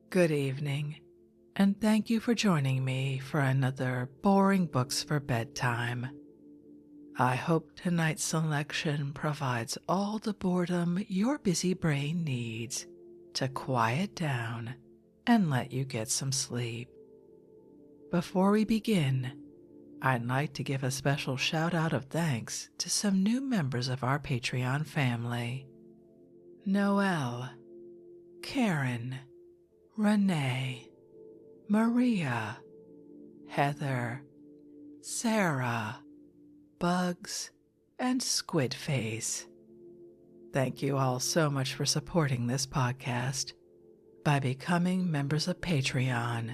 Good evening, and thank you for joining me for another Boring Books for Bedtime. I hope tonight's selection provides all the boredom your busy brain needs to quiet down and let you get some sleep. Before we begin, I'd like to give a special shout out of thanks to some new members of our Patreon family: Noelle, Karen, Renee, Maria, Heather, Sarah, Bugs, and Squidface. Thank you all so much for supporting this podcast. By becoming members of Patreon,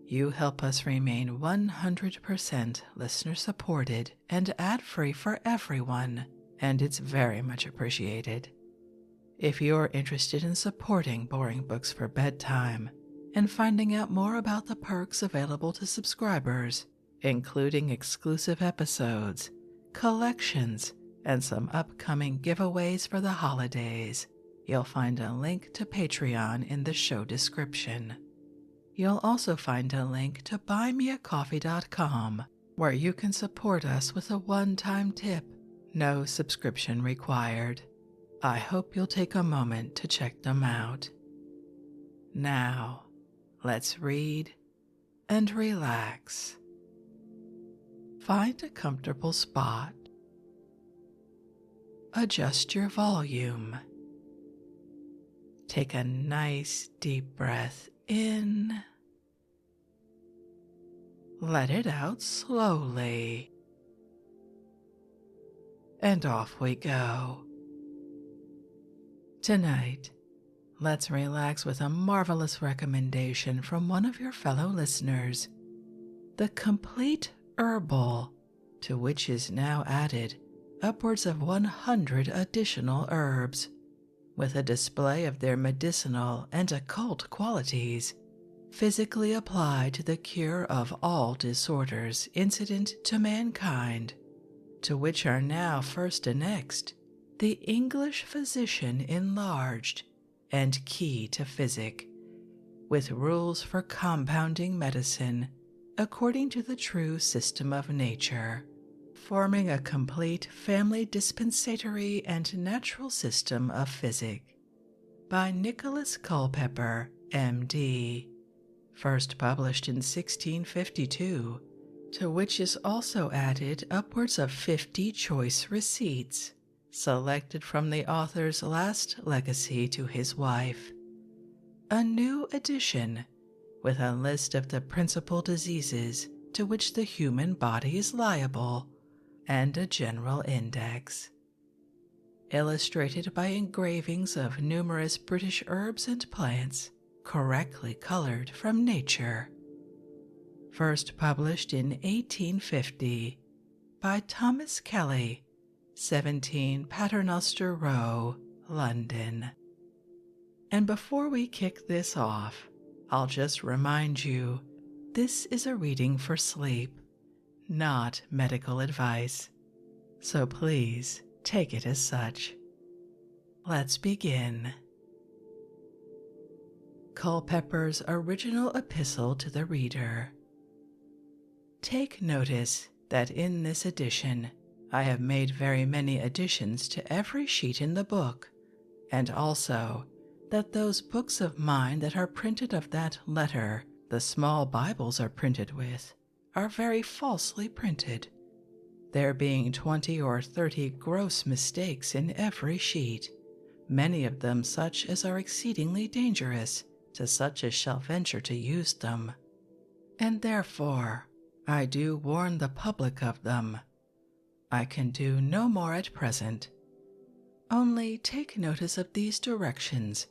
you help us remain 100% listener supported and ad-free for everyone, and it's very much appreciated. If you're interested in supporting Boring Books for Bedtime and finding out more about the perks available to subscribers, including exclusive episodes, collections, and some upcoming giveaways for the holidays, you'll find a link to Patreon in the show description. You'll also find a link to buymeacoffee.com, where you can support us with a one-time tip, no subscription required. I hope you'll take a moment to check them out. Now, let's read and relax. Find a comfortable spot. Adjust your volume. Take a nice deep breath in. Let it out slowly. And off we go. Tonight, let's relax with a marvelous recommendation from one of your fellow listeners: the complete Herbal, to which is now added upwards of 100 additional herbs, with a display of their medicinal and occult qualities, physically applied to the cure of all disorders incident to mankind, to which are now first annexed the English Physician Enlarged and Key to Physic, with rules for compounding medicine according to the true system of nature, forming a complete family dispensatory and natural system of physic, by Nicholas Culpeper, M.D., first published in 1652, to which is also added upwards of 50 choice receipts, selected from the author's last legacy to his wife. A new edition, with a list of the principal diseases to which the human body is liable, and a general index. Illustrated by engravings of numerous British herbs and plants, correctly colored from nature. First published in 1850 by Thomas Kelly, 17 Paternoster Row, London. And before we kick this off, I'll just remind you, this is a reading for sleep, not medical advice, so please take it as such. Let's begin. Culpeper's original epistle to the reader. Take notice that in this edition I have made very many additions to every sheet in the book, and also that those books of mine that are printed of that letter the small Bibles are printed with are very falsely printed, there being 20 or 30 gross mistakes in every sheet, many of them such as are exceedingly dangerous to such as shall venture to use them, and therefore I do warn the public of them. I can do no more at present. Only take notice of these directions,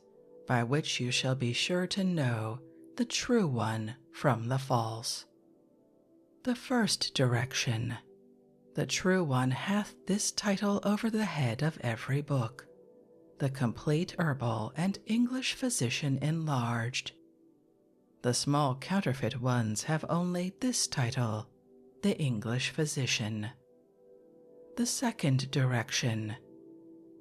by which you shall be sure to know the true one from the false. The first direction. The true one hath this title over the head of every book: The Complete Herbal and English Physician Enlarged. The small counterfeit ones have only this title: The English Physician. The second direction.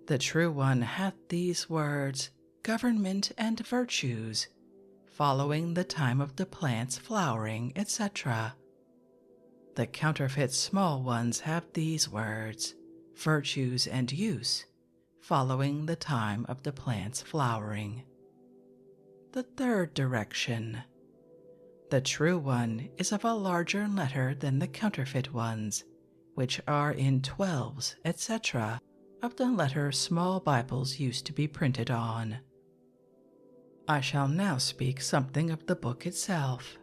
The true one hath these words: Government and Virtues, following the time of the plant's flowering, etc. The counterfeit small ones have these words, virtues and use, following the time of the plant's flowering. The third direction. The true one is of a larger letter than the counterfeit ones, which are in 12s, etc., of the letter small Bibles used to be printed on. I shall now speak something of the book itself.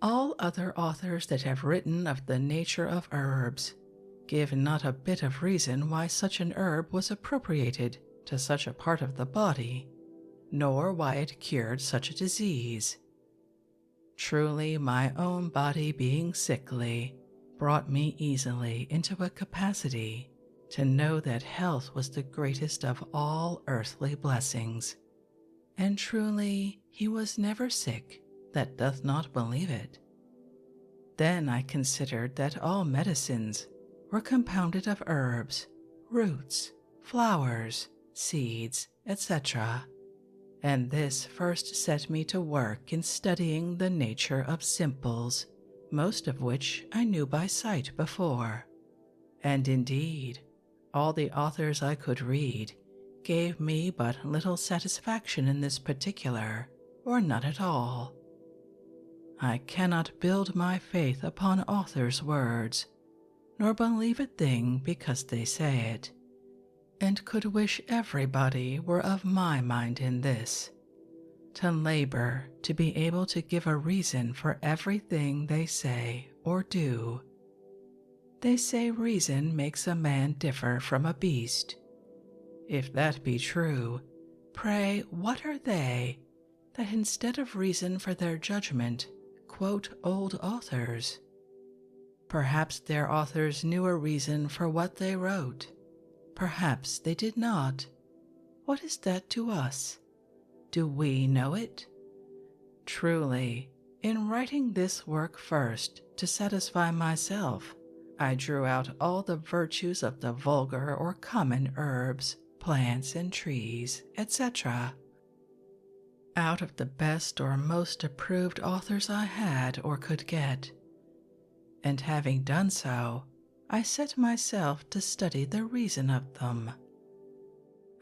All other authors that have written of the nature of herbs give not a bit of reason why such an herb was appropriated to such a part of the body, nor why it cured such a disease. Truly, my own body being sickly brought me easily into a capacity to know that health was the greatest of all earthly blessings, and truly he was never sick that doth not believe it. Then I considered that all medicines were compounded of herbs, roots, flowers, seeds, etc., and this first set me to work in studying the nature of simples, most of which I knew by sight before. And indeed, all the authors I could read gave me but little satisfaction in this particular, or none at all. I cannot build my faith upon authors' words, nor believe a thing because they say it, and could wish everybody were of my mind in this, to labor to be able to give a reason for everything they say or do. They say reason makes a man differ from a beast. If that be true, pray what are they, that instead of reason for their judgment, quote old authors? Perhaps their authors knew a reason for what they wrote. Perhaps they did not. What is that to us? Do we know it? Truly, in writing this work first to satisfy myself, I drew out all the virtues of the vulgar or common herbs, plants, and trees, etc., out of the best or most approved authors I had or could get, and having done so, I set myself to study the reason of them.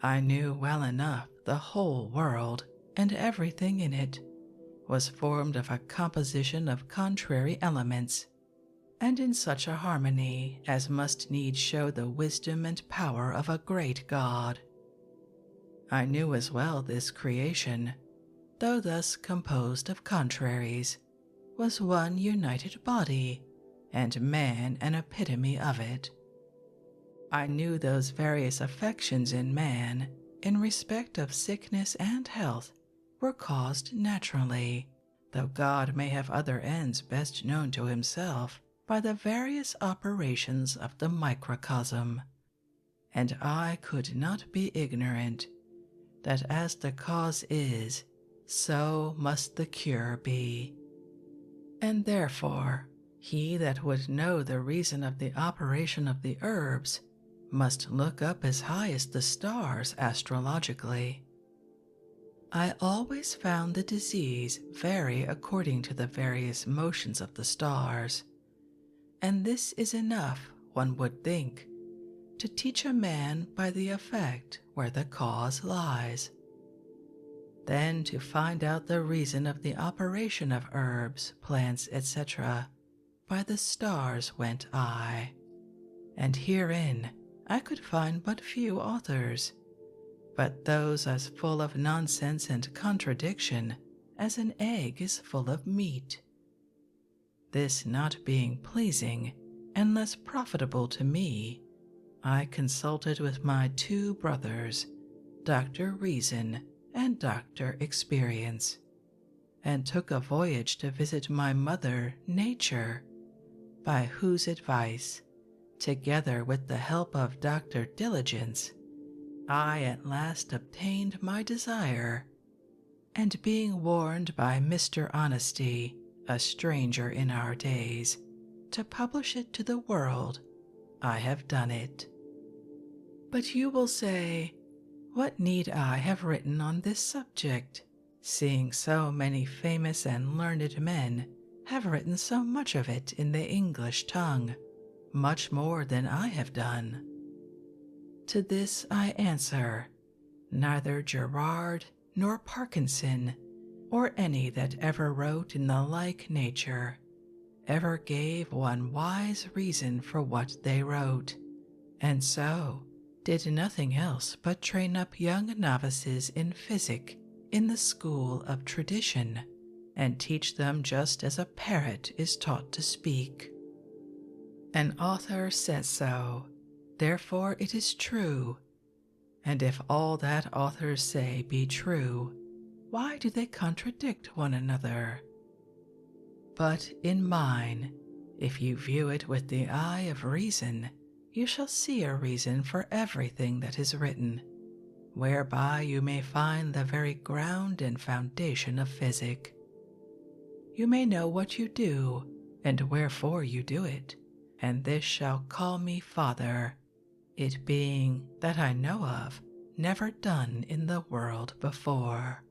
I knew well enough the whole world, and everything in it, was formed of a composition of contrary elements, and in such a harmony as must needs show the wisdom and power of a great God. I knew as well this creation, though thus composed of contraries, was one united body, and man an epitome of it. I knew those various affections in man, in respect of sickness and health, were caused naturally, though God may have other ends best known to himself, by the various operations of the microcosm. And I could not be ignorant that as the cause is, so must the cure be. And therefore, he that would know the reason of the operation of the herbs must look up as high as the stars astrologically. I always found the disease vary according to the various motions of the stars, and this is enough, one would think, to teach a man by the effect where the cause lies. Then to find out the reason of the operation of herbs, plants, etc., by the stars went I, and herein I could find but few authors, but those as full of nonsense and contradiction as an egg is full of meat. This not being pleasing and less profitable to me, I consulted with my two brothers, Dr. Reason and Dr. Experience, and took a voyage to visit my mother, Nature, by whose advice, together with the help of Dr. Diligence, I at last obtained my desire, and being warned by Mr. Honesty, a stranger in our days, to publish it to the world, I have done it. But you will say, what need I have written on this subject, seeing so many famous and learned men have written so much of it in the English tongue, much more than I have done. To this I answer, neither Gerard nor Parkinson, or any that ever wrote in the like nature, ever gave one wise reason for what they wrote, and so did nothing else but train up young novices in physic in the school of tradition, and teach them just as a parrot is taught to speak. An author says so, therefore it is true, and if all that authors say be true, why do they contradict one another? But in mine, if you view it with the eye of reason, you shall see a reason for everything that is written, whereby you may find the very ground and foundation of physic. You may know what you do, and wherefore you do it, and this shall call me Father, it being that I know of never done in the world before.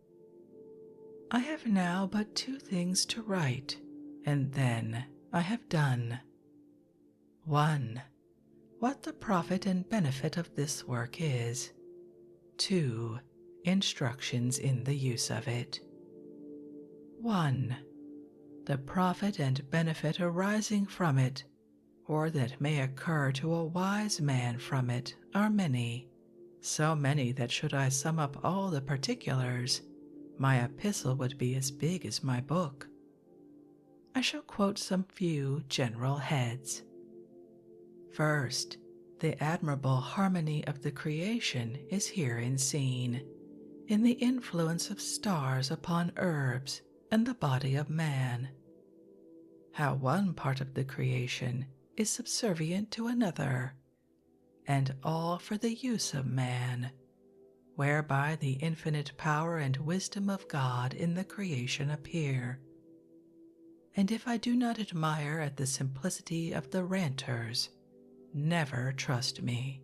I have now but 2 things to write, and then I have done. 1. What the profit and benefit of this work is. 2. Instructions in the use of it. 1. The profit and benefit arising from it, or that may occur to a wise man from it, are many, so many that should I sum up all the particulars, my epistle would be as big as my book. I shall quote some few general heads. First, the admirable harmony of the creation is herein seen, in the influence of stars upon herbs and the body of man. How one part of the creation is subservient to another, and all for the use of man, whereby the infinite power and wisdom of God in the creation appear. And if I do not admire at the simplicity of the ranters, never trust me,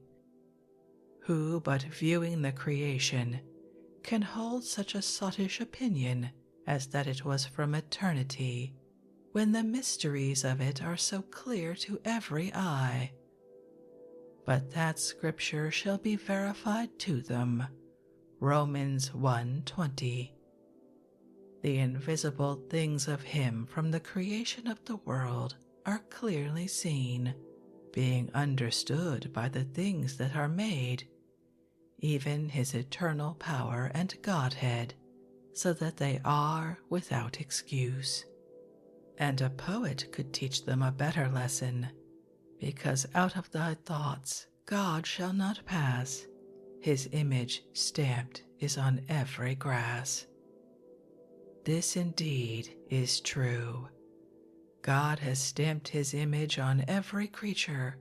who but viewing the creation can hold such a sottish opinion as that it was from eternity, when the mysteries of it are so clear to every eye. But that scripture shall be verified to them. Romans 1:20. The invisible things of him from the creation of the world are clearly seen, being understood by the things that are made, even his eternal power and Godhead, so that they are without excuse. And a poet could teach them a better lesson, because out of thy thoughts God shall not pass, his image stamped is on every grass. This indeed is true. God has stamped his image on every creature,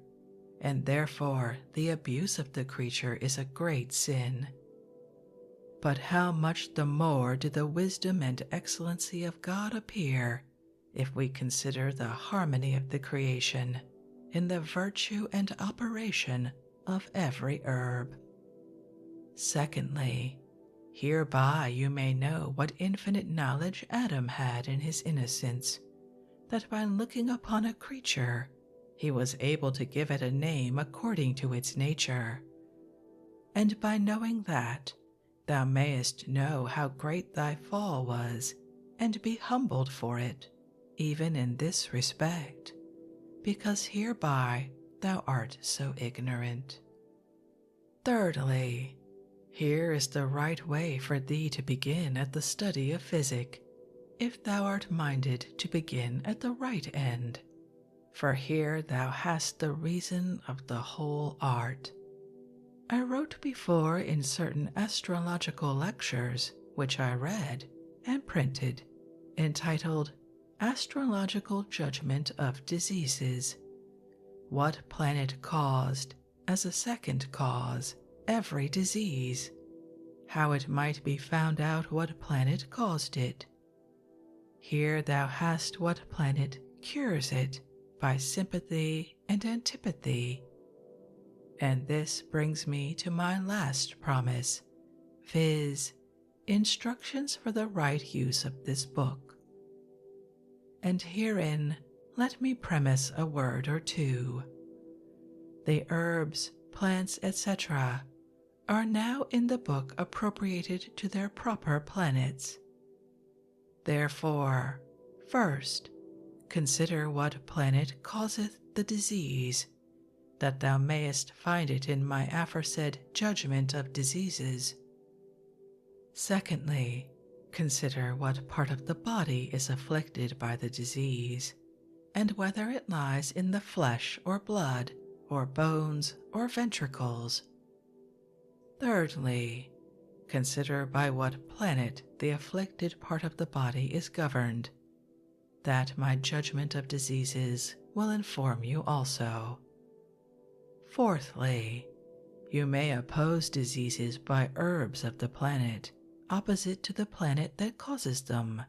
and therefore the abuse of the creature is a great sin. But how much the more do the wisdom and excellency of God appear, if we consider the harmony of the creation in the virtue and operation of every herb. Secondly, hereby you may know what infinite knowledge Adam had in his innocence, that by looking upon a creature, he was able to give it a name according to its nature. And by knowing that, thou mayest know how great thy fall was, and be humbled for it, even in this respect, because hereby thou art so ignorant. Thirdly, here is the right way for thee to begin at the study of physic, if thou art minded to begin at the right end, for here thou hast the reason of the whole art. I wrote before in certain astrological lectures, which I read and printed, entitled Astrological Judgment of Diseases, what planet caused, as a second cause, every disease, how it might be found out what planet caused it. Here thou hast what planet cures it by sympathy and antipathy. And this brings me to my last promise, viz., Instructions for the right use of this book. And herein let me premise a word or two. The herbs, plants, etc., are now in the book appropriated to their proper planets. Therefore, first, consider what planet causeth the disease, that thou mayest find it in my aforesaid judgment of diseases. Secondly, consider what part of the body is afflicted by the disease, and whether it lies in the flesh or blood, or bones or ventricles. Thirdly, consider by what planet the afflicted part of the body is governed, that my judgment of diseases will inform you also. Fourthly, you may oppose diseases by herbs of the planet opposite to the planet that causes them,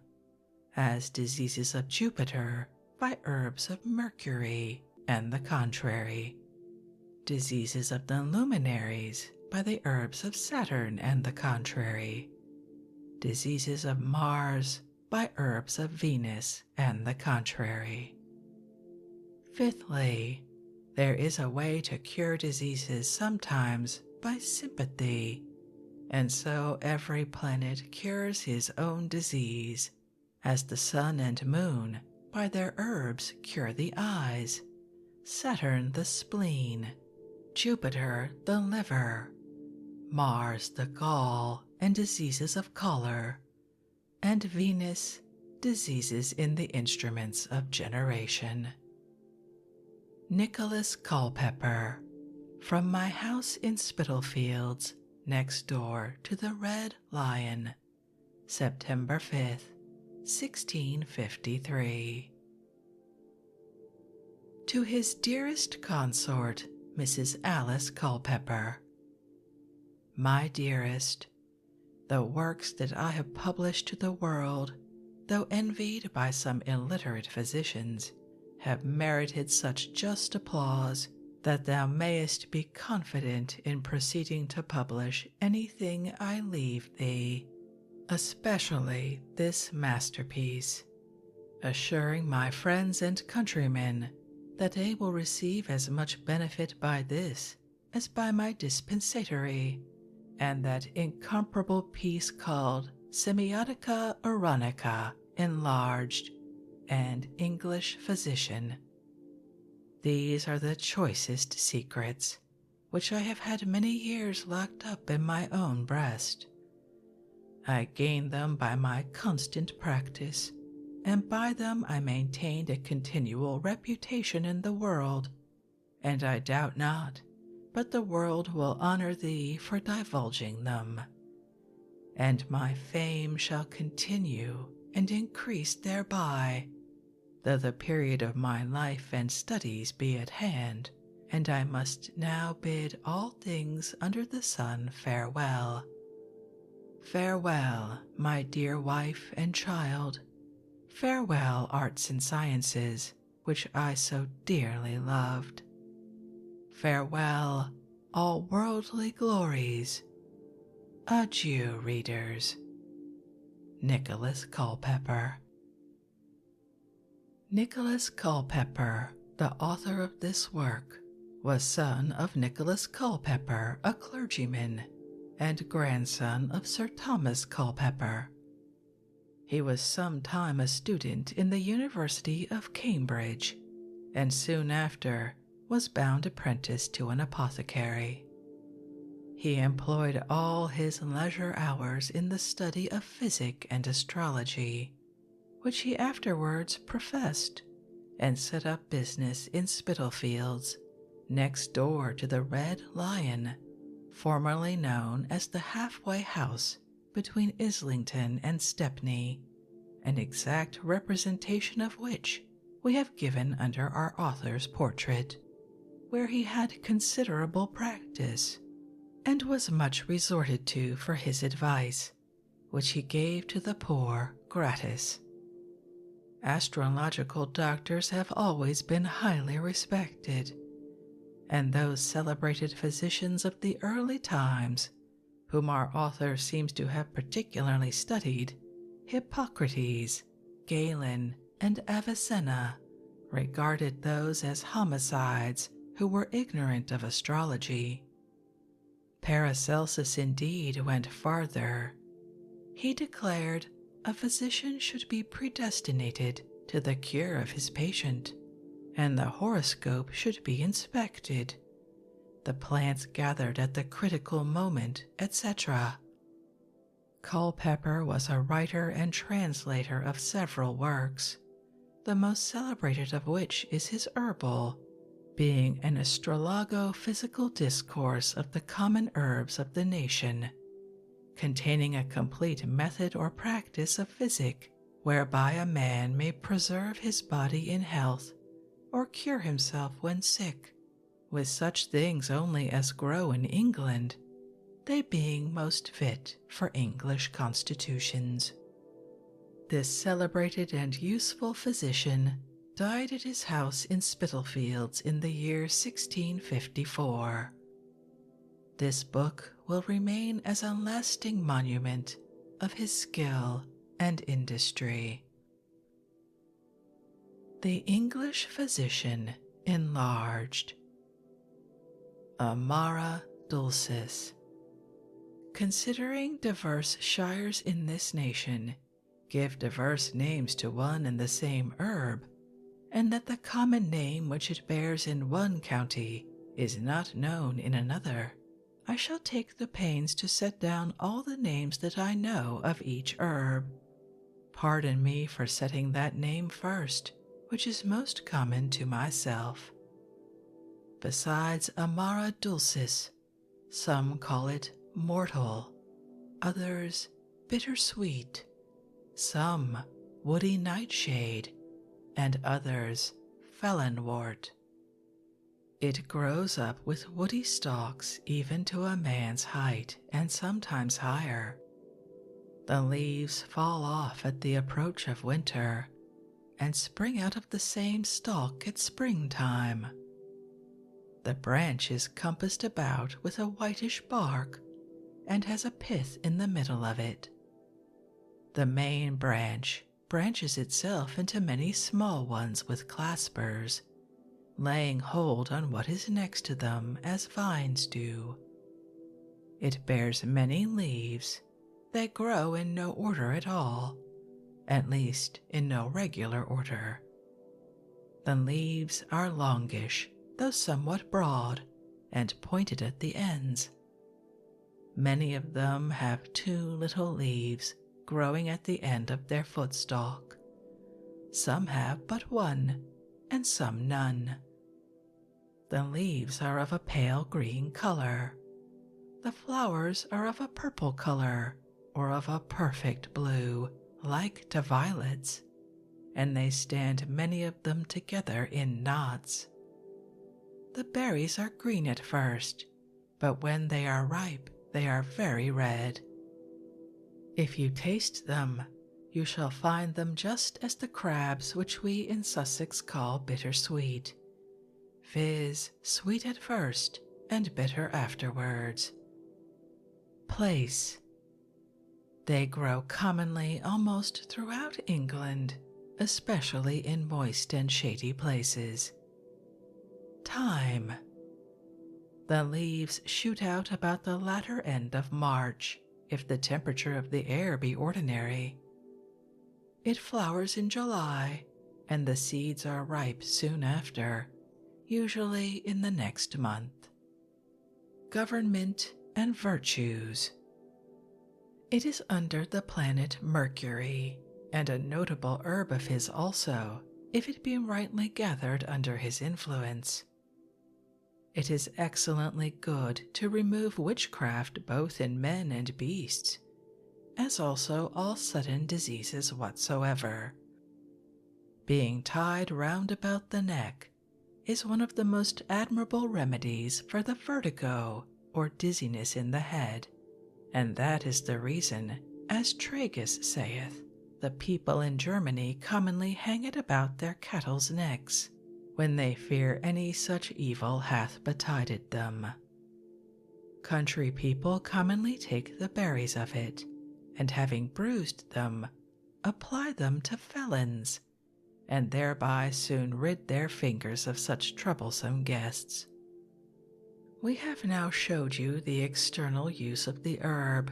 as diseases of Jupiter by herbs of Mercury, and the contrary, diseases of the luminaries by the herbs of Saturn, and the contrary, diseases of Mars by herbs of Venus, and the contrary. Fifthly, there is a way to cure diseases sometimes by sympathy, and so every planet cures his own disease, as the sun and moon by their herbs cure the eyes, Saturn the spleen, Jupiter the liver, Mars the gall and diseases of choler, and Venus diseases in the instruments of generation. Nicholas Culpeper, from my house in Spitalfields, next door to the Red Lion, September 5th, 1653. To his dearest consort, Mrs. Alice Culpeper. My dearest, the works that I have published to the world, though envied by some illiterate physicians, have merited such just applause that thou mayest be confident in proceeding to publish anything I leave thee, especially this masterpiece, assuring my friends and countrymen that they will receive as much benefit by this as by my dispensatory, and that incomparable piece called Semiotica Oronica enlarged, and English Physician. These are the choicest secrets, which I have had many years locked up in my own breast. I gained them by my constant practice, and by them I maintained a continual reputation in the world, and I doubt not but the world will honor thee for divulging them, and my fame shall continue and increase thereby, though the period of my life and studies be at hand, and I must now bid all things under the sun farewell. Farewell, my dear wife and child. Farewell, arts and sciences, which I so dearly loved. Farewell, all worldly glories. Adieu, readers. Nicholas Culpeper. Nicholas Culpeper, the author of this work, was son of Nicholas Culpeper, a clergyman, and grandson of Sir Thomas Culpeper. He was some time a student in the University of Cambridge, and soon after was bound apprentice to an apothecary. He employed all his leisure hours in the study of physic and astrology, which he afterwards professed, and set up business in Spitalfields, next door to the Red Lion, formerly known as the halfway house between Islington and Stepney, an exact representation of which we have given under our author's portrait, where he had considerable practice, and was much resorted to for his advice, which he gave to the poor gratis. Astrological doctors have always been highly respected, and those celebrated physicians of the early times whom our author seems to have particularly studied, Hippocrates, Galen, and Avicenna, regarded those as homicides who were ignorant of astrology. Paracelsus indeed went farther. He declared a physician should be predestinated to the cure of his patient, and the horoscope should be inspected, the plants gathered at the critical moment, etc. Culpeper was a writer and translator of several works, the most celebrated of which is his Herbal, being an astrologo-physical discourse of the common herbs of the nation, containing a complete method or practice of physic, whereby a man may preserve his body in health, or cure himself when sick, with such things only as grow in England, they being most fit for English constitutions. This celebrated and useful physician died at his house in Spitalfields in the year 1654. This book will remain as a lasting monument of his skill and industry. The English Physician Enlarged. Amara dulcis. Considering diverse shires in this nation give diverse names to one and the same herb, and that the common name which it bears in one county is not known in another, I shall take the pains to set down all the names that I know of each herb. Pardon me for setting that name first, which is most common to myself. Besides Amara dulcis, some call it mortal, others bittersweet, some woody nightshade, and others felonwort. It grows up with woody stalks even to a man's height and sometimes higher. The leaves fall off at the approach of winter and spring out of the same stalk at springtime. The branch is compassed about with a whitish bark and has a pith in the middle of it. The main branch branches itself into many small ones with claspers, laying hold on what is next to them as vines do. It bears many leaves. They grow in no order at all, at least in no regular order. The leaves are longish, though somewhat broad, and pointed at the ends. Many of them have 2 little leaves growing at the end of their footstalk. Some have but 1, and some none. The leaves are of a pale green color. The flowers are of a purple color, or of a perfect blue, like to violets, and they stand many of them together in knots. The berries are green at first, but when they are ripe, they are very red. If you taste them, you shall find them just as the crabs which we in Sussex call bittersweet, viz., sweet at first and bitter afterwards. Place. They grow commonly almost throughout England, especially in moist and shady places. Time. The leaves shoot out about the latter end of March, if the temperature of the air be ordinary. It flowers in July, and the seeds are ripe soon after, usually in the next month. Government and virtues. It is under the planet Mercury, and a notable herb of his also, if it be rightly gathered under his influence. It is excellently good to remove witchcraft both in men and beasts, as also all sudden diseases whatsoever. Being tied round about the neck is one of the most admirable remedies for the vertigo or dizziness in the head, and that is the reason, as Tragus saith, the people in Germany commonly hang it about their cattle's necks, when they fear any such evil hath betided them. Country people commonly take the berries of it, and having bruised them, apply them to felons, and thereby soon rid their fingers of such troublesome guests. We have now showed you the external use of the herb.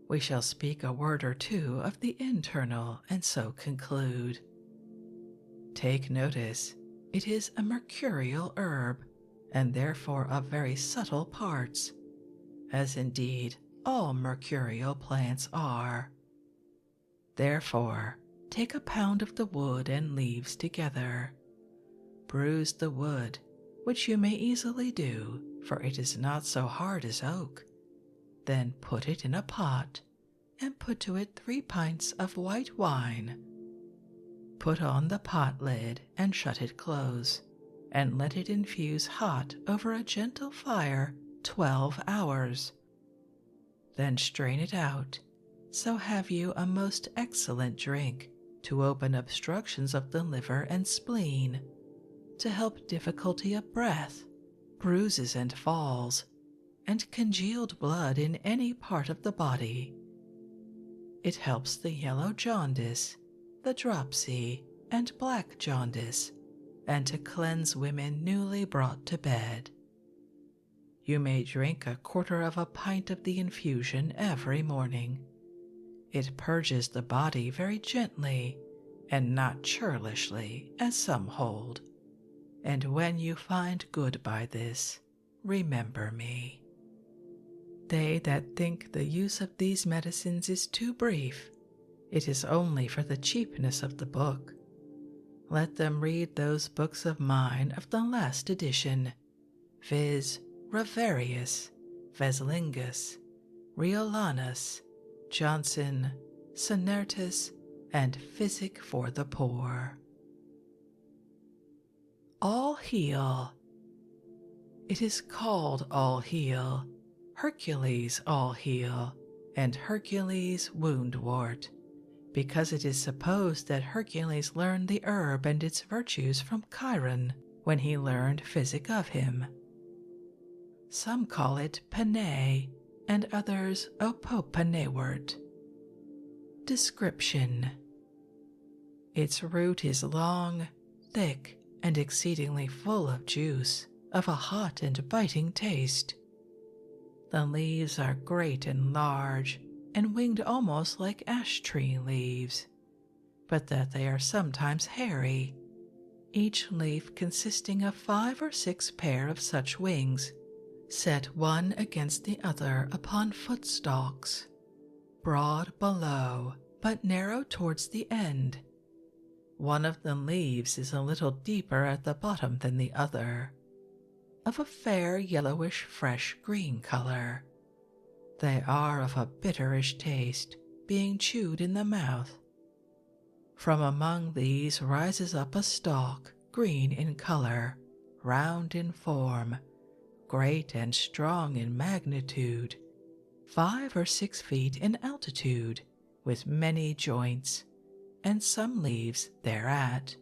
We shall speak a word or two of the internal, and so conclude. Take notice, it is a mercurial herb, and therefore of very subtle parts, as indeed all mercurial plants are. Therefore, take a pound of the wood and leaves together. Bruise the wood, which you may easily do, for it is not so hard as oak. Then put it in a pot, and put to it 3 pints of white wine. Put on the pot lid and shut it close, and let it infuse hot over a gentle fire 12 hours. Then strain it out, so have you a most excellent drink to open obstructions of the liver and spleen, to help difficulty of breath, bruises and falls, and congealed blood in any part of the body. It helps the yellow jaundice, the dropsy, and black jaundice, and to cleanse women newly brought to bed. You may drink 1/4 of a pint of the infusion every morning. It purges the body very gently, and not churlishly, as some hold. And when you find good by this, remember me. They that think the use of these medicines is too brief, it is only for the cheapness of the book. Let them read those books of mine of the last edition, viz. Raverius, Veslingus, Riolanus, Johnson, Sonertus, and Physic for the Poor. All Heal. It is called All Heal, Hercules All Heal, and Hercules Woundwort, because it is supposed that Hercules learned the herb and its virtues from Chiron when he learned physic of him. Some call it Panay, and others Opopanewort. Description. Its root is long, thick, and exceedingly full of juice, of a hot and biting taste. The leaves are great and large, and winged almost like ash tree leaves, but that they are sometimes hairy, each leaf consisting of 5 or 6 pair of such wings, set one against the other upon footstalks, broad below, but narrow towards the end. One of the leaves is a little deeper at the bottom than the other, of a fair yellowish fresh green color. They are of a bitterish taste, being chewed in the mouth. From among these rises up a stalk, green in color, round in form, great and strong in magnitude, 5 or 6 feet in altitude, with many joints, and some leaves thereat.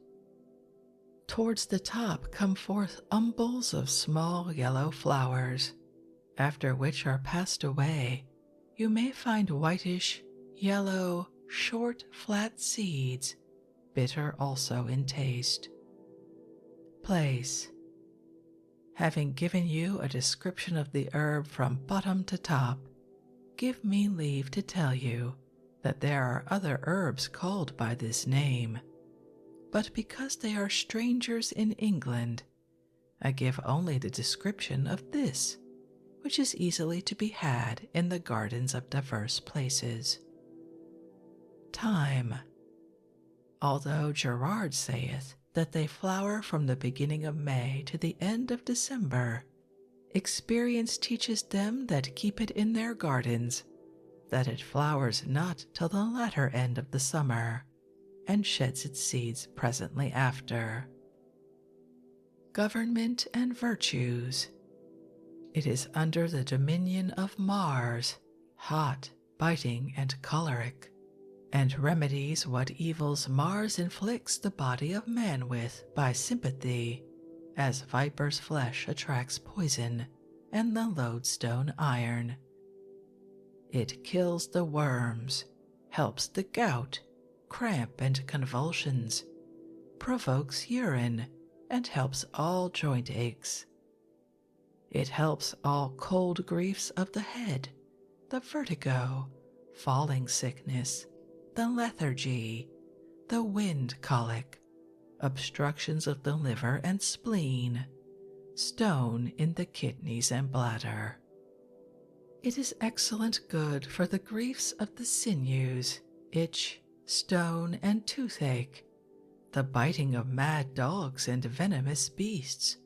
Towards the top come forth umbels of small yellow flowers, after which are passed away, you may find whitish, yellow, short, flat seeds, bitter also in taste. Place. Having given you a description of the herb from bottom to top, give me leave to tell you that there are other herbs called by this name, but because they are strangers in England, I give only the description of this, which is easily to be had in the gardens of diverse places. Time. Although Gerard saith that they flower from the beginning of May to the end of December, experience teaches them that keep it in their gardens that it flowers not till the latter end of the summer, and sheds its seeds presently after. Government and virtues. It is under the dominion of Mars, hot, biting, and choleric, and remedies what evils Mars inflicts the body of man with by sympathy, as viper's flesh attracts poison, and the lodestone iron. It kills the worms, helps the gout, cramp, and convulsions, provokes urine, and helps all joint aches. It helps all cold griefs of the head, the vertigo, falling sickness, the lethargy, the wind colic, obstructions of the liver and spleen, stone in the kidneys and bladder. It is excellent good for the griefs of the sinews, itch, stone, and toothache, the biting of mad dogs and venomous beasts,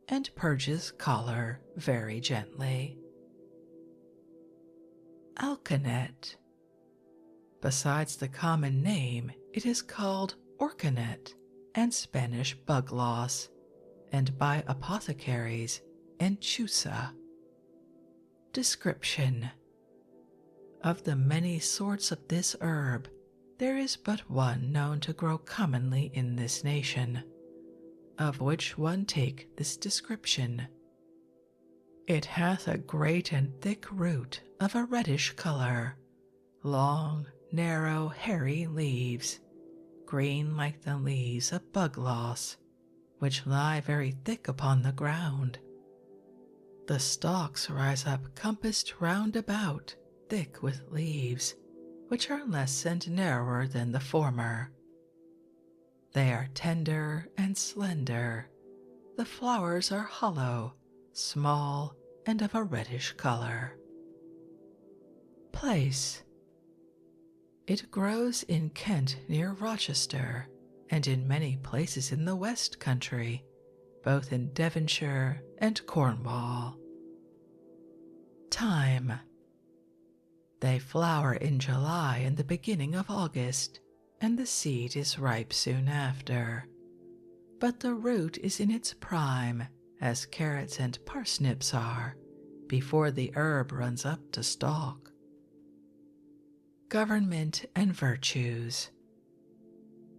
and purges choler very gently. Alkanet. Besides the common name, it is called orkanet and Spanish bug loss, and by apothecaries enchusa. Description. Of the many sorts of this herb, there is but one known to grow commonly in this nation, of which one take this description. It hath a great and thick root of a reddish color, long, narrow, hairy leaves, green like the leaves of bugloss, which lie very thick upon the ground. The stalks rise up compassed round about, thick with leaves, which are less and narrower than the former. They are tender and slender. The flowers are hollow, small, and of a reddish color. Place. It grows in Kent near Rochester, and in many places in the West Country, both in Devonshire and Cornwall. Time. They flower in July and the beginning of August, and the seed is ripe soon after. But the root is in its prime, as carrots and parsnips are, before the herb runs up to stalk. Government and virtues.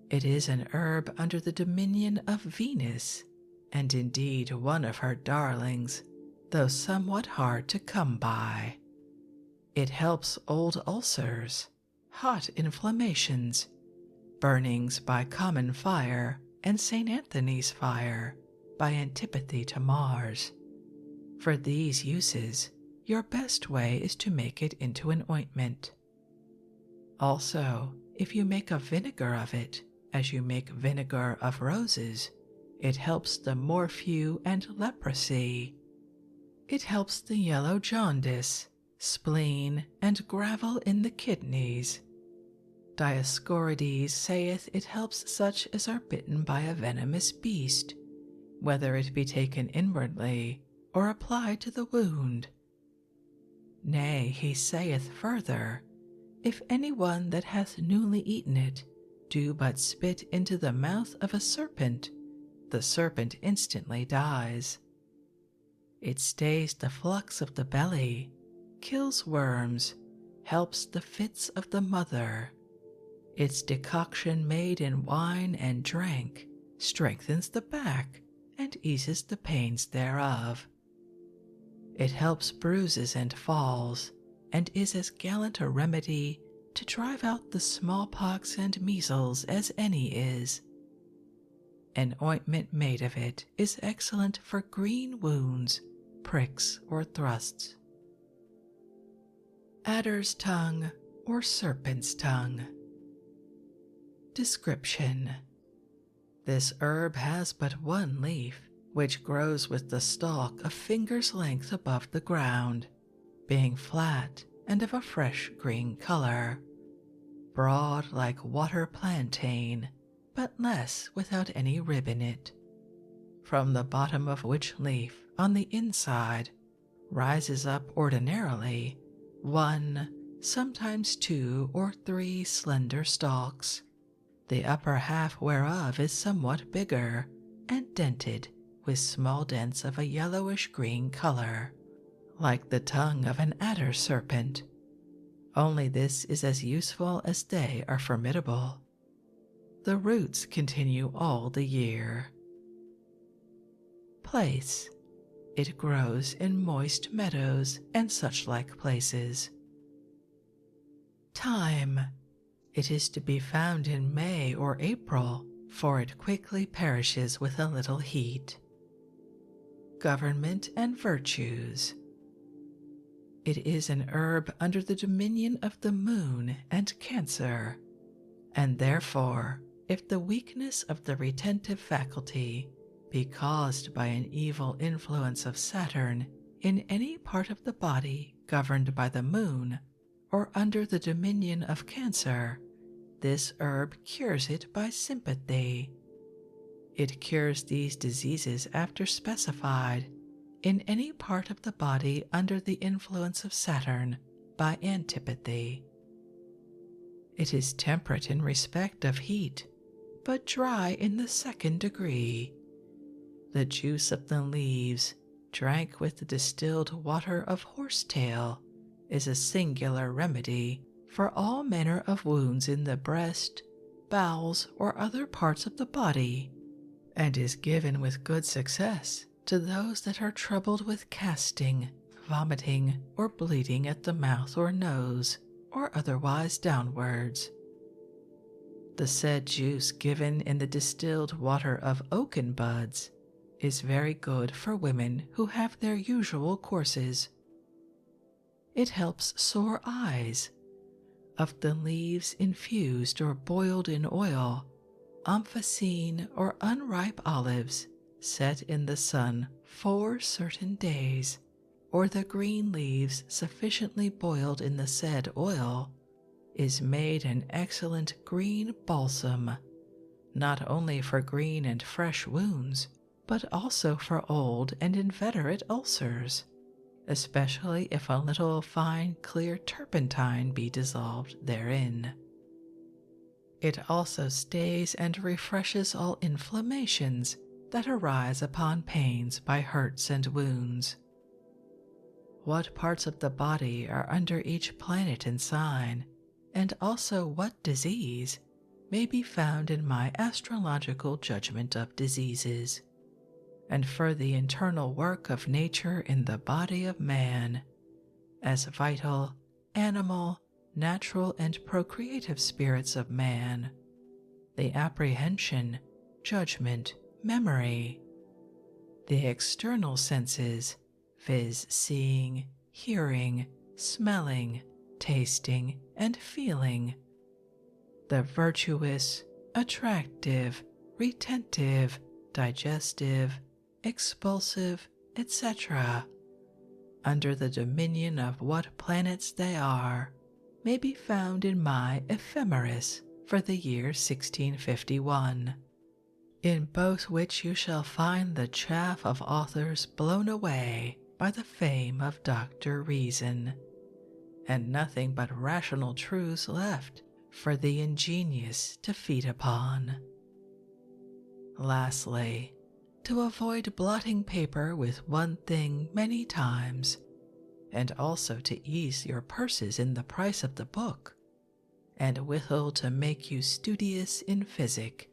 It is an herb under the dominion of Venus, and indeed one of her darlings, though somewhat hard to come by. It helps old ulcers, hot inflammations, burnings by common fire, and St. Anthony's fire by antipathy to Mars. For these uses, your best way is to make it into an ointment. Also, if you make a vinegar of it, as you make vinegar of roses, it helps the morphew and leprosy. It helps the yellow jaundice, spleen, and gravel in the kidneys. Dioscorides saith it helps such as are bitten by a venomous beast, whether it be taken inwardly or applied to the wound. Nay, he saith further, if any one that hath newly eaten it do but spit into the mouth of a serpent, the serpent instantly dies. It stays the flux of the belly, kills worms, helps the fits of the mother. Its decoction made in wine and drank strengthens the back and eases the pains thereof. It helps bruises and falls, and is as gallant a remedy to drive out the smallpox and measles as any is. An ointment made of it is excellent for green wounds, pricks, or thrusts. Adder's tongue or serpent's tongue. Description. This herb has but one leaf, which grows with the stalk a finger's length above the ground, being flat and of a fresh green color, broad like water plantain, but less without any rib in it, from the bottom of which leaf on the inside rises up ordinarily one, sometimes 2 or 3 slender stalks, the upper half whereof is somewhat bigger and dented with small dents of a yellowish-green color, like the tongue of an adder serpent, only this is as useful as they are formidable. The roots continue all the year. Place. It grows in moist meadows and such like places. Time. It is to be found in May or April, for it quickly perishes with a little heat. Government and virtues. It is an herb under the dominion of the moon and Cancer, and therefore, if the weakness of the retentive faculty be caused by an evil influence of Saturn in any part of the body governed by the moon or under the dominion of Cancer, this herb cures it by sympathy. It cures these diseases after specified in any part of the body under the influence of Saturn by antipathy. It is temperate in respect of heat, but dry in the 2nd degree. The juice of the leaves, drank with the distilled water of horsetail, is a singular remedy for all manner of wounds in the breast, bowels, or other parts of the body, and is given with good success to those that are troubled with casting, vomiting, or bleeding at the mouth or nose, or otherwise downwards. The said juice given in the distilled water of oaken buds is very good for women who have their usual courses. It helps sore eyes. Of the leaves infused or boiled in oil, omphacene or unripe olives set in the sun 4 certain days, or the green leaves sufficiently boiled in the said oil, is made an excellent green balsam, not only for green and fresh wounds, but also for old and inveterate ulcers, especially if a little fine clear turpentine be dissolved therein. It also stays and refreshes all inflammations that arise upon pains by hurts and wounds. What parts of the body are under each planet and sign, and also what disease, may be found in my astrological judgment of diseases, and for the internal work of nature in the body of man, as vital, animal, natural, and procreative spirits of man, the apprehension, judgment, memory, the external senses, viz., seeing, hearing, smelling, tasting, and feeling, the virtuous, attractive, retentive, digestive, expulsive, etc., under the dominion of what planets they are, may be found in my Ephemeris for the year 1651, in both which you shall find the chaff of authors blown away by the fame of Dr. Reason, and nothing but rational truths left for the ingenious to feed upon. Lastly, to avoid blotting paper with one thing many times, and also to ease your purses in the price of the book, and withal to make you studious in physic,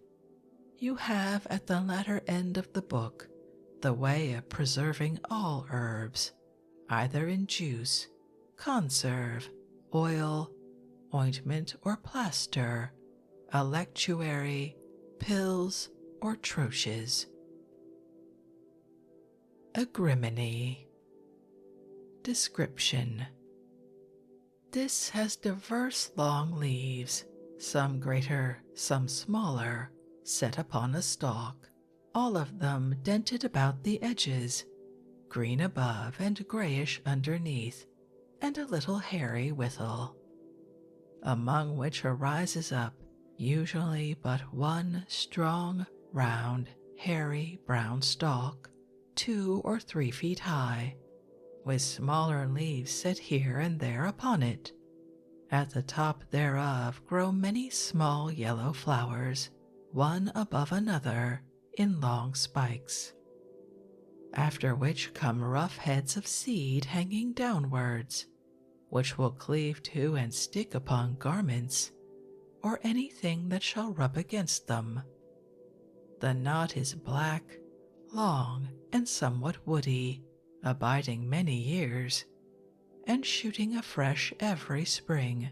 you have at the latter end of the book the way of preserving all herbs, either in juice, conserve, oil, ointment or plaster, electuary, pills, or troches. Agrimony. Description. This has diverse long leaves, some greater, some smaller, set upon a stalk, all of them dented about the edges, green above and grayish underneath, and a little hairy withal, among which arises up usually but one strong, round, hairy brown stalk, 2 or 3 feet high, with smaller leaves set here and there upon it. At the top thereof grow many small yellow flowers, one above another, in long spikes, after which come rough heads of seed hanging downwards, which will cleave to and stick upon garments, or anything that shall rub against them. The knot is black, long, and somewhat woody, abiding many years, and shooting afresh every spring,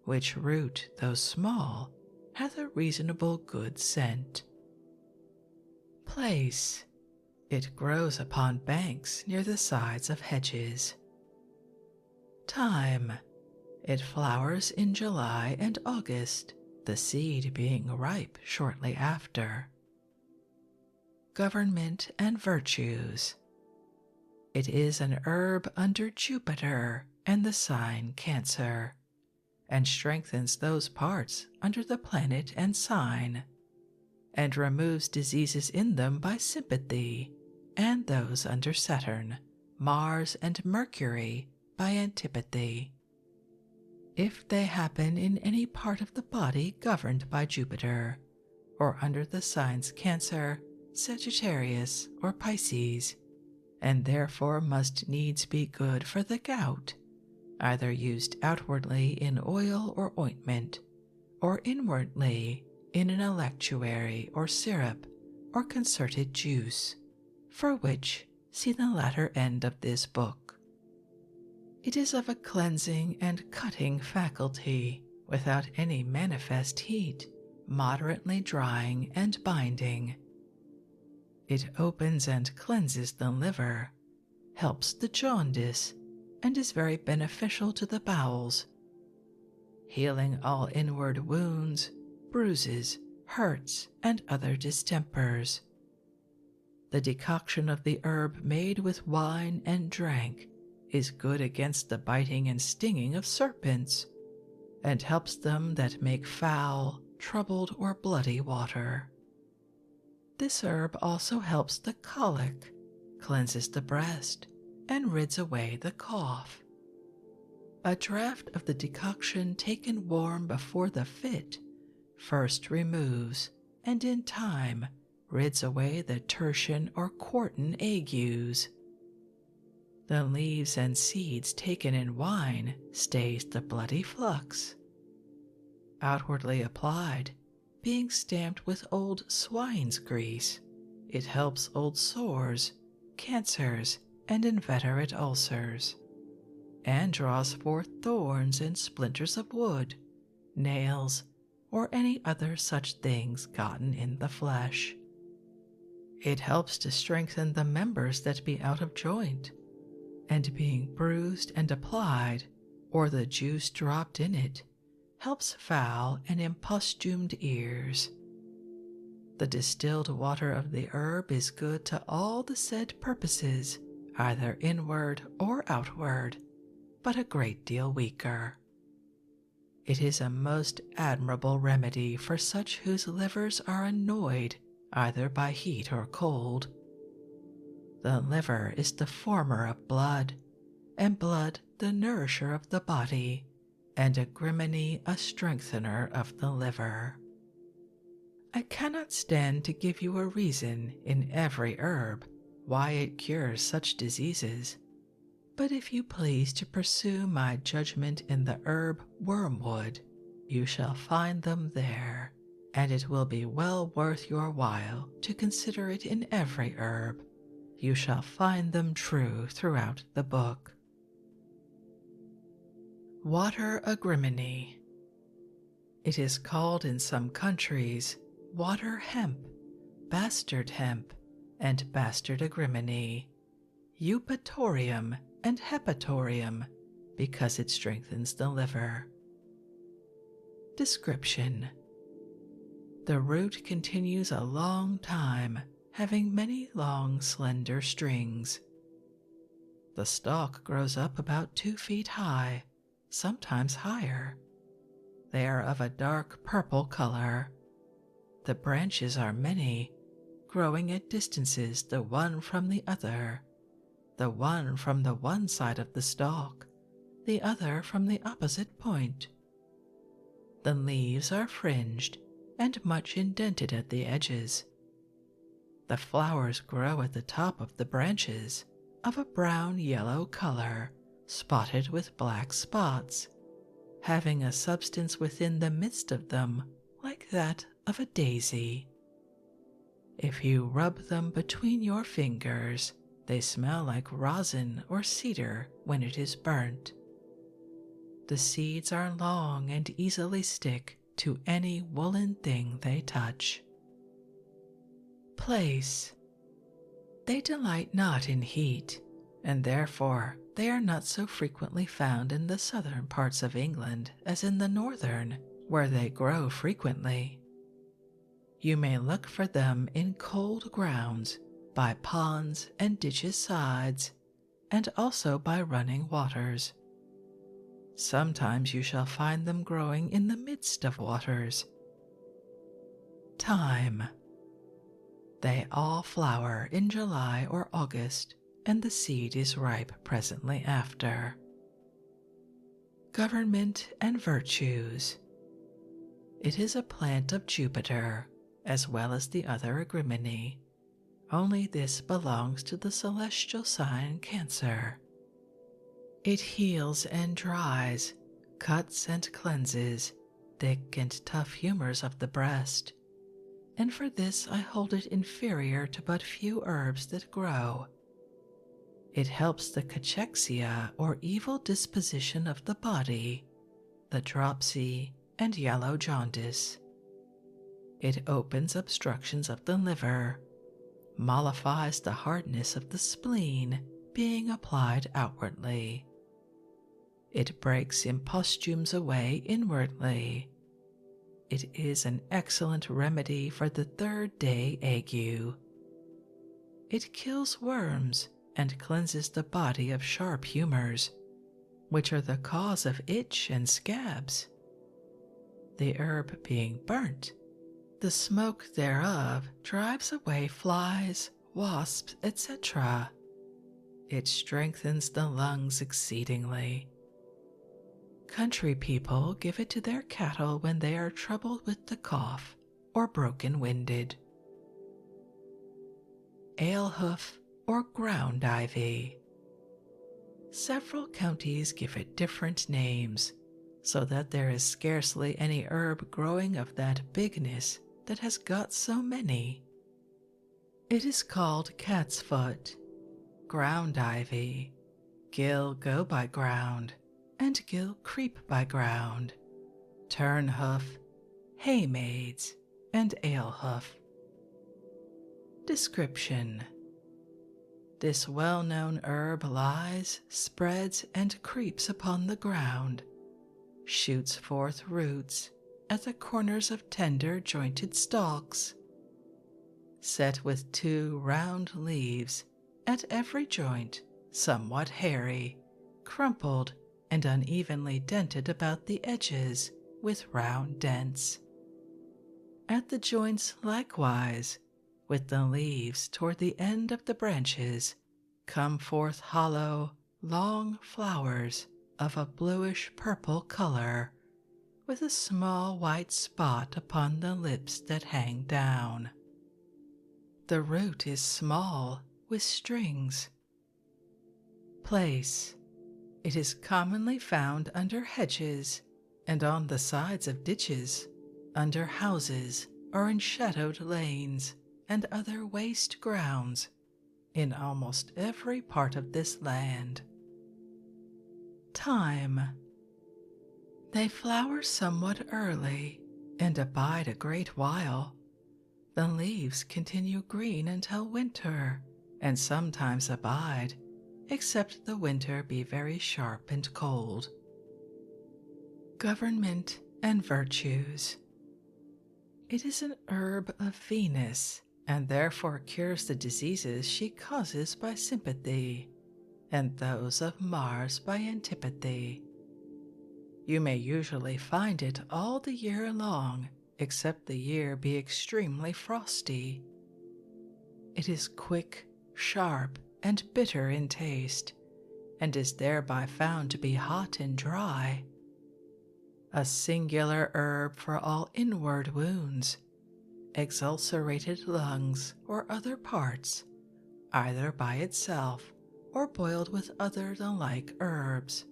which root, though small, hath a reasonable good scent. Place. It grows upon banks near the sides of hedges. Time. It flowers in July and August, the seed being ripe shortly after. Government and virtues. It is an herb under Jupiter and the sign Cancer, and strengthens those parts under the planet and sign, and removes diseases in them by sympathy, and those under Saturn, Mars, and Mercury by antipathy. If they happen in any part of the body governed by Jupiter, or under the signs Cancer, Sagittarius, or Pisces, and therefore must needs be good for the gout, either used outwardly in oil or ointment, or inwardly in an electuary or syrup or concerted juice, for which see the latter end of this book. It is of a cleansing and cutting faculty, without any manifest heat, moderately drying and binding. It opens and cleanses the liver, helps the jaundice, and is very beneficial to the bowels, healing all inward wounds, bruises, hurts, and other distempers. The decoction of the herb made with wine and drank is good against the biting and stinging of serpents, and helps them that make foul, troubled, or bloody water. This herb also helps the colic, cleanses the breast, and rids away the cough. A draught of the decoction taken warm before the fit first removes, and in time rids away the tertian or quartan agues. The leaves and seeds taken in wine stays the bloody flux. Outwardly applied, being stamped with old swine's grease, it helps old sores, cancers, and inveterate ulcers, and draws forth thorns and splinters of wood, nails, or any other such things gotten in the flesh. It helps to strengthen the members that be out of joint, and being bruised and applied, or the juice dropped in it, helps foul and impostumed ears. The distilled water of the herb is good to all the said purposes, either inward or outward, but a great deal weaker. It is a most admirable remedy for such whose livers are annoyed either by heat or cold. The liver is the former of blood, and blood the nourisher of the body, and agrimony a strengthener of the liver. I cannot stand to give you a reason in every herb why it cures such diseases, but if you please to pursue my judgment in the herb wormwood, you shall find them there, and it will be well worth your while to consider it in every herb. You shall find them true throughout the book. Water agrimony. It is called in some countries water hemp, bastard hemp, and bastard agrimony, eupatorium, and hepatorium, because it strengthens the liver. Description. The root continues a long time, having many long slender strings. The stalk grows up about 2 feet high, sometimes higher. They are of a dark purple color. The branches are many, growing at distances the one from the other, the one from the one side of the stalk, the other from the opposite point. The leaves are fringed and much indented at the edges. The flowers grow at the top of the branches, of a brown-yellow color, spotted with black spots, having a substance within the midst of them like that of a daisy. If you rub them between your fingers, They smell like rosin or cedar when it is burnt. The seeds are long and easily stick to any woolen thing they touch. Place. They delight not in heat, and therefore they are not so frequently found in the southern parts of England as in the northern, where they grow frequently. You may look for them in cold grounds, by ponds and ditches' sides, and also by running waters. Sometimes you shall find them growing in the midst of waters. Time. They all flower in July or August, and the seed is ripe presently after. Government and virtues. It is a plant of Jupiter, as well as the other agrimony, only this belongs to the celestial sign Cancer. It heals and dries, cuts and cleanses thick and tough humors of the breast, and for this I hold it inferior to but few herbs that grow. It helps the cachexia or evil disposition of the body, the dropsy and yellow jaundice. It opens obstructions of the liver, mollifies the hardness of the spleen, being applied outwardly. It breaks imposthumes away inwardly. It is an excellent remedy for the third day ague. It kills worms and cleanses the body of sharp humors, which are the cause of itch and scabs. The herb being burnt, the smoke thereof drives away flies, wasps, etc. It strengthens the lungs exceedingly. Country people give it to their cattle when they are troubled with the cough or broken-winded. Alehoof or ground ivy. Several counties give it different names, so that there is scarcely any herb growing of that bigness that has got so many. It is called cat's foot, ground ivy, gill go by ground, and gill creep by ground, turnhoof, haymaids, and alehoof. Description. This well-known herb lies, spreads, and creeps upon the ground, shoots forth roots at the corners of tender jointed stalks, set with 2 round leaves at every joint, somewhat hairy, crumpled, and unevenly dented about the edges with round dents. At the joints likewise, with the leaves toward the end of the branches, come forth hollow, long flowers of a bluish-purple color, with a small white spot upon the lips that hang down. The root is small, with strings. Place. It is commonly found under hedges, and on the sides of ditches, under houses, or in shadowed lanes, and other waste grounds, in almost every part of this land. Time. They flower somewhat early, and abide a great while. The leaves continue green until winter, and sometimes abide, except the winter be very sharp and cold. Government and virtues. It is an herb of Venus, and therefore cures the diseases she causes by sympathy, and those of Mars by antipathy. You may usually find it all the year long, except the year be extremely frosty. It is quick, sharp, and bitter in taste, and is thereby found to be hot and dry. A singular herb for all inward wounds, exulcerated lungs, or other parts, either by itself or boiled with other the like herbs,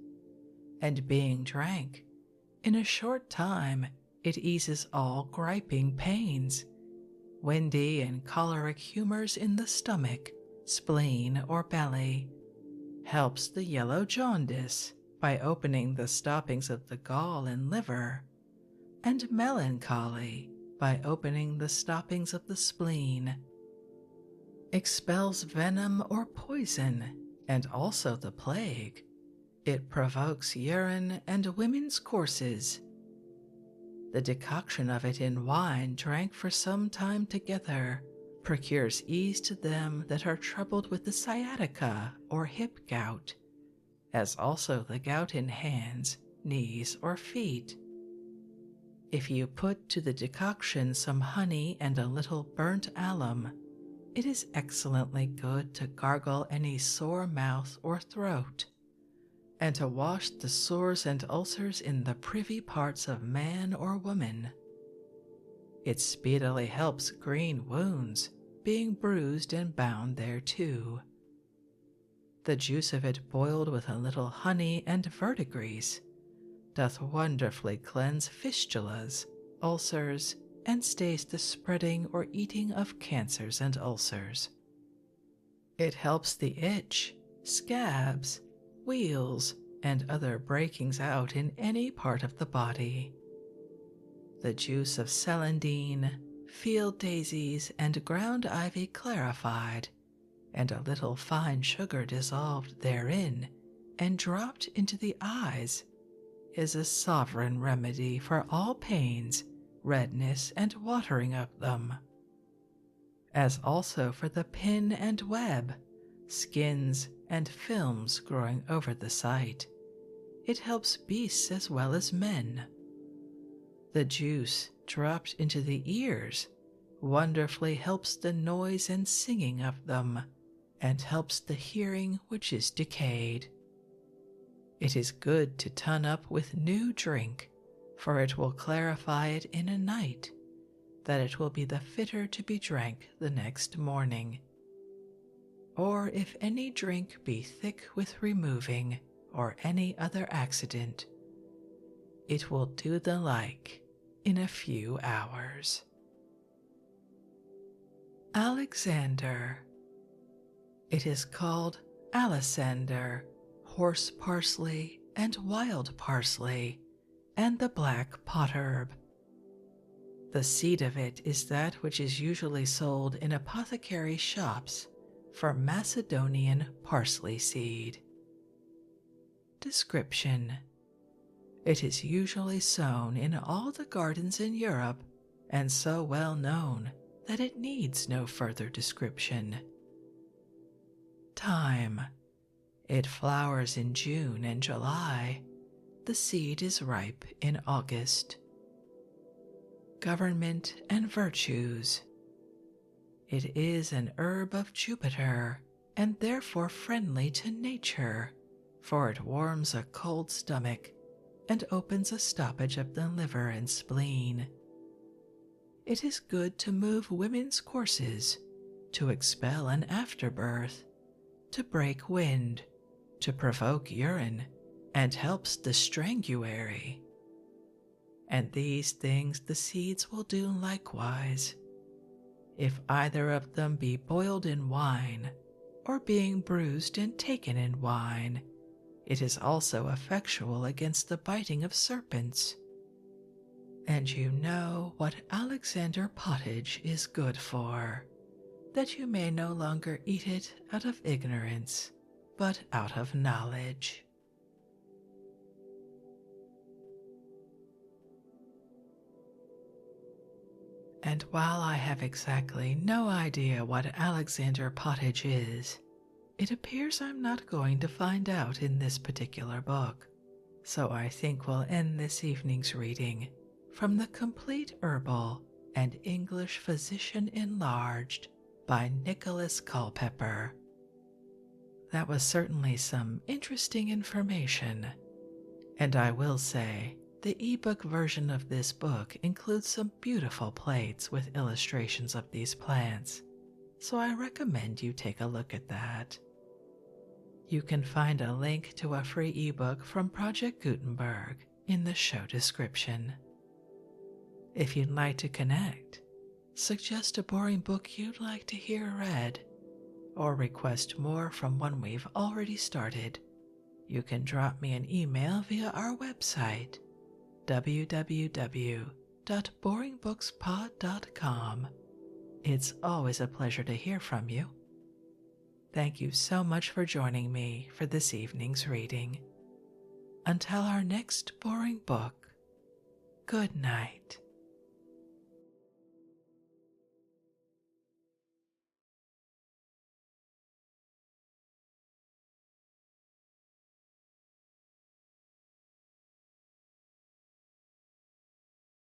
and being drank, in a short time it eases all griping pains, windy and choleric humors in the stomach, spleen, or belly, helps the yellow jaundice by opening the stoppings of the gall and liver, and melancholy by opening the stoppings of the spleen, expels venom or poison, and also the plague. It provokes urine and women's courses. The decoction of it in wine drank for some time together procures ease to them that are troubled with the sciatica or hip gout, as also the gout in hands, knees, or feet. If you put to the decoction some honey and a little burnt alum, it is excellently good to gargle any sore mouth or throat, and to wash the sores and ulcers in the privy parts of man or woman. It speedily helps green wounds, being bruised and bound thereto. The juice of it boiled with a little honey and verdigris doth wonderfully cleanse fistulas, ulcers, and stays the spreading or eating of cancers and ulcers. It helps the itch, scabs, wheals, and other breakings out in any part of the body. The juice of celandine, field daisies, and ground ivy clarified, and a little fine sugar dissolved therein and dropped into the eyes, is a sovereign remedy for all pains, redness, and watering of them, as also for the pin and web, skins, and films growing over the sight. It helps beasts as well as men. The juice, dropped into the ears, wonderfully helps the noise and singing of them, and helps the hearing which is decayed. It is good to ton up with new drink, for it will clarify it in a night, that it will be the fitter to be drank the next morning. Or if any drink be thick with removing, or any other accident, it will do the like in a few hours. Alexander. It is called alisander, horse parsley, and wild parsley, and the black potherb. The seed of it is that which is usually sold in apothecary shops for Macedonian parsley seed. Description: it is usually sown in all the gardens in Europe, and so well known that it needs no further description. Time: it flowers in June and July. The seed is ripe in August. Government and virtues: it is an herb of Jupiter, and therefore friendly to nature, for it warms a cold stomach and opens a stoppage of the liver and spleen. It is good to move women's courses, to expel an afterbirth, to break wind, to provoke urine, and helps the stranguary. And these things the seeds will do likewise. If either of them be boiled in wine, or being bruised and taken in wine, it is also effectual against the biting of serpents. And you know what Alexander pottage is good for, that you may no longer eat it out of ignorance, but out of knowledge. And while I have exactly no idea what Alexander pottage is, it appears I'm not going to find out in this particular book, so I think we'll end this evening's reading from the Complete Herbal and English Physician Enlarged by Nicholas Culpeper. That was certainly some interesting information, and I will say the ebook version of this book includes some beautiful plates with illustrations of these plants, so I recommend you take a look at that. You can find a link to a free ebook from Project Gutenberg in the show description. If you'd like to connect, suggest a boring book you'd like to hear read, or request more from one we've already started, you can drop me an email via our website, www.boringbookspod.com. It's always a pleasure to hear from you. Thank you so much for joining me for this evening's reading. Until our next boring book, good night.